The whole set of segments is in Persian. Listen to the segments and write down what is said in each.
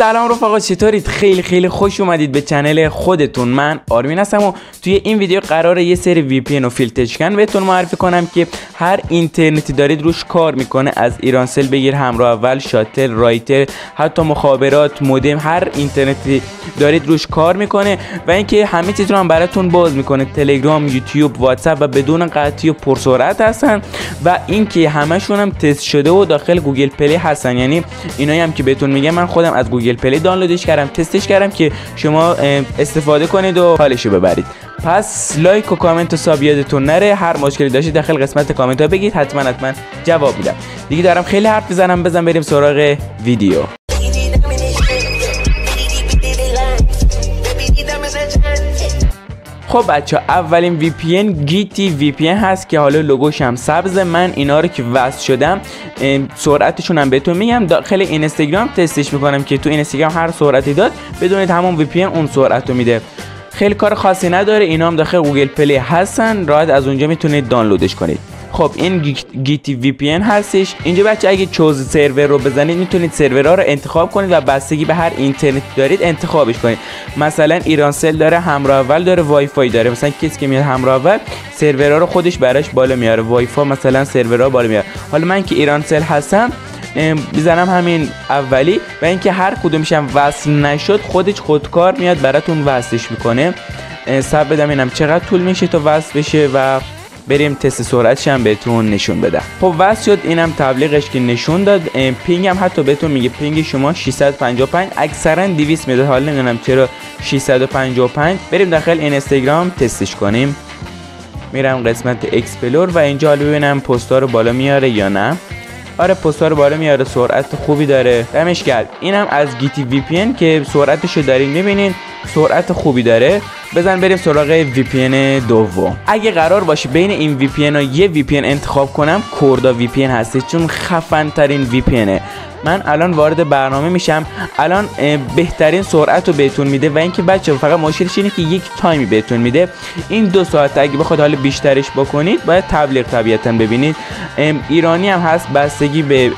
سلام رفقا، چطورید؟ خیلی خوش اومدید به چنل خودتون. من آرمین هستم و توی این ویدیو قراره یه سری وی پی ان و فیلتر شکن بهتون معرفی کنم که هر اینترنتی دارید روش کار میکنه، از ایرانسل بگیر، همراه اول، شاتل، رایتر، حتی مخابرات، مودم، هر اینترنتی دارید روش کار میکنه و اینکه همه چیز رو هم براتون باز میکنه. تلگرام، یوتیوب، واتساپ و بدون قطعی و پرسرعت هستن و اینکه همشون هم تست شده و داخل گوگل پلی هستن. یعنی اینایی هم که بهتون میگم من خودم از گوگل پلی دانلودش کردم، تستش کردم که شما استفاده کنید و حالشو ببرید. پس لایک و کامنت و ساب یادتون نره. هر مشکلی داشتید داخل قسمت کامنت ها بگید، حتما جواب میدم. دیگه دارم خیلی حرف میزنم، بزن بریم سراغ ویدیو. خب بچه ها، اولین وی پی ان گیتی وی پی ان هست که حالا لوگوش هم سبز. من اینا رو که وصل شدم سرعتشون هم بهتون میگم. داخل اینستاگرام تستش میکنم که تو اینستاگرام هر سرعتی داد بدونید همون وی پی ان اون سرعت رو میده. خیلی کار خاصی نداره. اینا هم داخل گوگل پلی هستن، راحت از اونجا میتونید دانلودش کنید. خب این گیتی وی پی ان هستش. اینجا بچه اگه چوز سرور رو بزنید میتونید سرورها رو انتخاب کنید و بستگی به هر اینترنت دارید انتخابش کنید. مثلا ایرانسل داره، همراه اول داره، وای فای داره. مثلا کسی که میاد همراه اول سرورها رو خودش براش بالا میاره، وای فای مثلا سرورها بالا میاره. حالا من که ایرانسل هستم میزنم همین اولی و اینکه هر کدومش هم وصل نشد خودکار میاد براتون وصلش میکنه. صبر بدم اینم چقدر طول میشه تا وصل بشه و بریم تست سرعتش هم بهتون نشون بدم. خب وصل شد. اینم تبلیغش که نشون داد. پینگ هم حتی بهتون میگه پینگ شما 655، اکثرا 200 میداد. حالا نمیدونم چرا 655. بریم داخل اینستاگرام تستش کنیم. میرم قسمت اکسپلور و اینجا حالا ببینم پستا رو بالا میاره یا نه. آره پستا رو بالا میاره، سرعت خوبی داره. دمش گرم. اینم از گیتی وی پی ان که سرعتشو دارین میبینین، سرعت خوبی داره. بزن بریم سراغ وی پی ان دوم. اگه قرار باشه بین این وی پی ان ها یه وی پی ان انتخاب کنم، کوردا وی پی ان هست چون خفن ترین وی پی انه. من الان وارد برنامه میشم. الان بهترین سرعت رو بهتون میده و اینکه بچه فقط مشکلش اینه که یک تایمی بهتون میده. این 2 ساعت اگه بخواد حالا بیشترش بکنید باید تبلیغ طبیعتا ببینید. ایرانی هم هست، بستگی به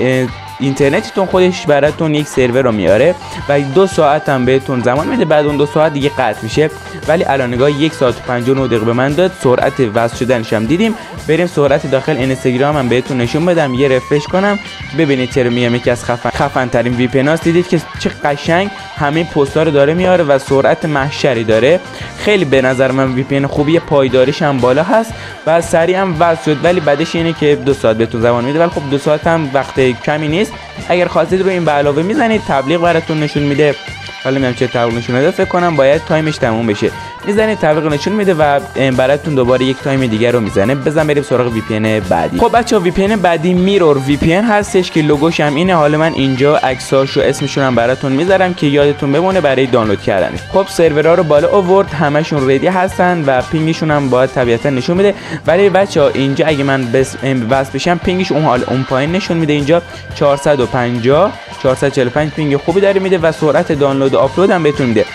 اینترنتتون خودش براتون یک سرور رو میاره و 2 ساعت هم بهتون زمان میده. بعد اون 2 ساعت دیگه قطع میشه. ولی الان نگاه 1 ساعت و 59 دقیقه به من داد. سرعت وصل شدنش هم دیدیم. بریم سرعت داخل اینستاگرام هم بهتون نشون بدم. یه رفرش کنم ببینید چرا میگم یکی از خفن ترین وی پی ان است. دیدید که چه قشنگ همه پست‌ها رو داره میاره و سرعت محشری داره. خیلی به نظر من وی پی ان خوبیه. پایداریش هم بالا هست و سریع هم وصل شد. ولی بعدش اینه که 2 ساعت بهتون زمان میده. ولی خب 2 ساعت هم وقت کمی نیست. اگر خواستید رو این به علاوه میزنید تبلیغ براتون نشون میده. حالا میگم چه تبلیغ نشون میده، فکر کنم باید تایمش تموم بشه. میزنید تبلیغ نشون میده و براتون دوباره یک تایم دیگه رو میزنه. بزن بریم سراغ وی پی ان بعدی. خب بچه‌ها وی پی ان بعدی میرور وی پی ان هستش که لوگوش هم اینه. حالا من اینجا عکساشو اسمشون هم براتون میذارم که یادتون بمونه برای دانلود کردنش. خب سرورها رو بالا آورد، همشون ردی هستن و پینگشون هم باید طبیعتا نشون میده. ولی بچه‌ها اینجا اگه من وصل بشم پینگش اون پایین نشون میده. اینجا 450 445 پینگ خوبی داره میده و سرعت دانلود و آپلود هم بهتون میده.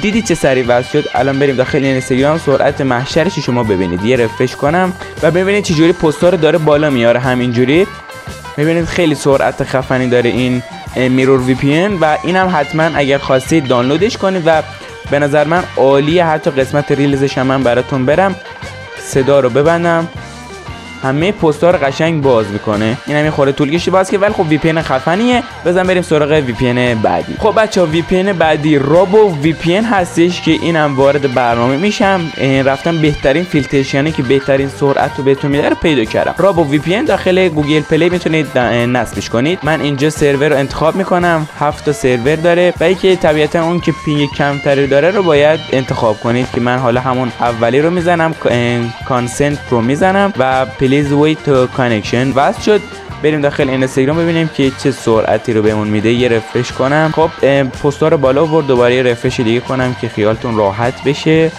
دیدی چه سریع وصل شد؟ الان بریم داخل اینستاگرام سرعت محشرش شما ببینید. یه رفرش کنم و ببینید چجوری پستا رو داره بالا میاره. همینجوری ببینید خیلی سرعت خفنی داره این میرور وی پی ان و اینم حتما اگر خواستید دانلودش کنید و به نظر من عالیه. حتی قسمت ریلزش هم من براتون برم، صدا رو ببندم، همه پست‌ها رو قشنگ باز میکنه. این هم خورده طول کشید باز که، ولی خب وی پی ان خفنیه. بزن بریم سراغ وی پی ان بعدی. خب بچه‌ها وی پی ان بعدی رابو وی پی ان هستش که اینم وارد برنامه میشم. رفتم بهترین فیلترشنی که بهترین سرعت رو بهتون میده رو پیدا کردم. رابو وی پی ان داخل گوگل پلی میتونید نصبش کنید. من اینجا سرور رو انتخاب میکنم. 7 تا سرور داره و اینکه طبیعتا اون که پینگ کمتری داره رو باید انتخاب کنید که من حالا همون اولی رو میزنم، کانسنت پرو میزنم و پلیز ویت تو کانکشن. وصل شد. بریم داخل اینستاگرام ببینیم که چه سرعتی رو بهمون میده. یه رفرش کنم. خب پستا رو بالا آورد. دوباره یه رفرش دیگه کنم که خیالتون راحت بشه.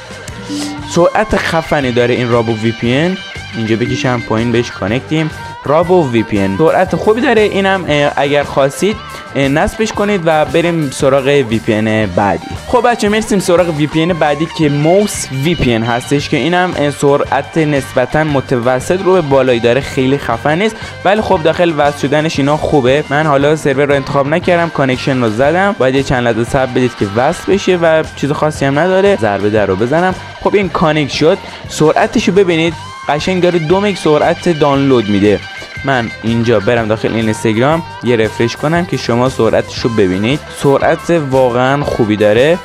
سرعت خفنی داره این رابو وی پی ان. اینجا بکشم پایین بهش کانکتیم. رابو وی پی ان سرعت خوبی داره. اینم اگر خواستید نصبش کنید و بریم سراغ VPN بعدی. خب بچه میرسیم سراغ VPN بعدی که موس VPN هستش که اینم سرعت نسبتا متوسط رو به بالایی داره، خیلی خفن نیست ولی خب داخل وصل شدنش اینا خوبه. من حالا سرور رو انتخاب نکردم، کانکشن رو زدم، باید یه چند لحظه صبر بدید که وصل بشه و چیز خاصی هم نداره. ضربه در رو بزنم. خب این کانکت شد. سرعتش رو ببینید قشنگ داره 2 مگ سرعت دانلود میده. من اینجا برم داخل اینستاگرام یه رفرش کنم که شما سرعتش رو ببینید. سرعت واقعا خوبی داره.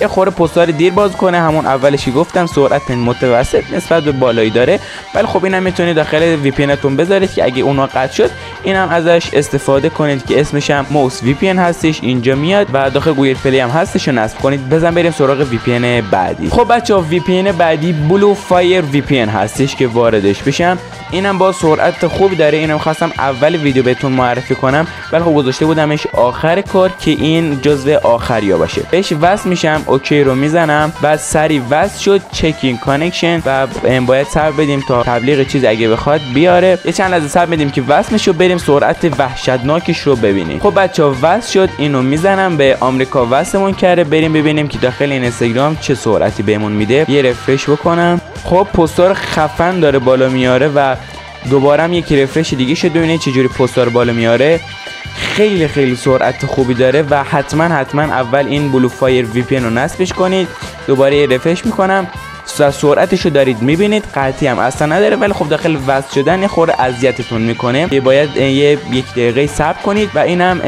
یه خورده پستار دیر باز کنه، همون اولشی گفتم سرعت متوسط نسبت به بالایی داره، ولی خب اینم میتونید داخل VPN تون بذارید که اگه اونها قطع شد اینم ازش استفاده کنید که اسمش هم موس VPN هستش، اینجا میاد و داخل گوگل پلی هم هستش و نصب کنید. بزن بریم سراغ VPN بعدی. خب بچه‌ها VPN بعدی بلو فایر VPN هستش که واردش بشم. اینم با سرعت خوبی داره. اینم خواستم اول ویدیو بهتون معرفی کنم ولی خب گذاشته بودمش آخر کار که این جزو آخریا باشه. بهش وصل میشم، اوکی رو میزنم، بعد سری وصل شد، چکینگ کانکشن و باید صبر بدیم تا تبلیغ چیز اگه بخواد بیاره. یه چند لحظه صبر بدیم که وصل میشه، بریم سرعت وحشتناکش رو ببینیم. خب بچه‌ها وصل شد، اینو میزنم، به آمریکا وصلمون کرده. بریم ببینیم که داخل اینستاگرام چه سرعتی بهمون میده. یه رفرش بکنم. خب پستار خفن داره بالا میاره و دوباره هم یک رفرش دیگه شد ببینید چجوری پستار بالا میاره. خیلی خیلی سرعت خوبی داره و حتما اول این بلو فایر VPN رو نصبش کنید. دوباره یه رفرش میکنم، سرعتشو دارید میبینید، قطعی هم اصلا نداره ولی خب داخل وصل شدن یه خورده اذیتتون میکنه. باید یک دقیقه صبر کنید و اینم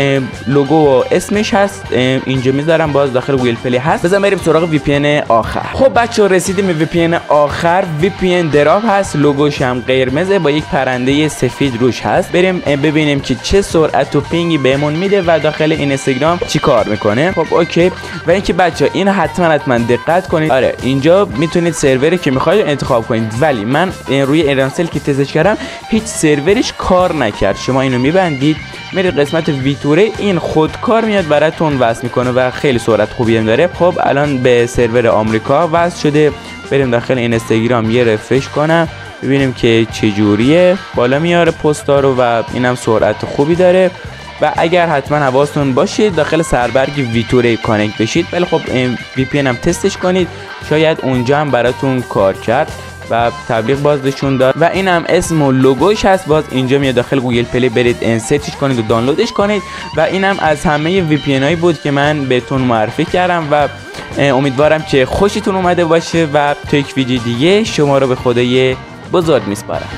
لوگو و اسمش هست، اینجا میذارم، باز داخل گوگل پلی هست. بزن بریم سراغ VPN آخر. خب بچه‌ها رسیدیم به VPN آخر. VPN دراپ هست، لوگوش هم قرمزه با یک پرنده سفید روش هست. بریم ببینیم که چه سرعت و پینگی بهمون میده و داخل اینستاگرام چی کار میکنه. خب اوکی. و اینکه بچه‌ها این حتما دقت کنید. آره اینجا میتونید سروری که میخواید انتخاب کنید ولی من روی ایرانسل که تستش کردم هیچ سرورش کار نکرد. شما اینو میبندید میرید قسمت ویتوره، این خودکار میاد براتون وصل میکنه و خیلی سرعت خوبی هم داره. خب الان به سرور آمریکا وصل شده. بریم داخل اینستاگرام یه رفرش کنم ببینیم که چه جوریه، بالا میاره پستا رو و اینم سرعت خوبی داره. و اگر حتما حواستون باشه داخل سربرگ ویتوره کانکت بشید، ولی خب VPN هم تستش کنید، شاید اونجا هم براتون کار کرد و تبلیغ باز نشون داد. و اینم اسم و لوگوش هست، باز اینجا میاد داخل گوگل پلی برید انستش کنید و دانلودش کنید. و اینم از همه VPN هایی بود که من بهتون معرفی کردم و امیدوارم که خوشتون اومده باشه و تا یک ویدیو دیگه شما رو به خدای بزرگ میسپارم.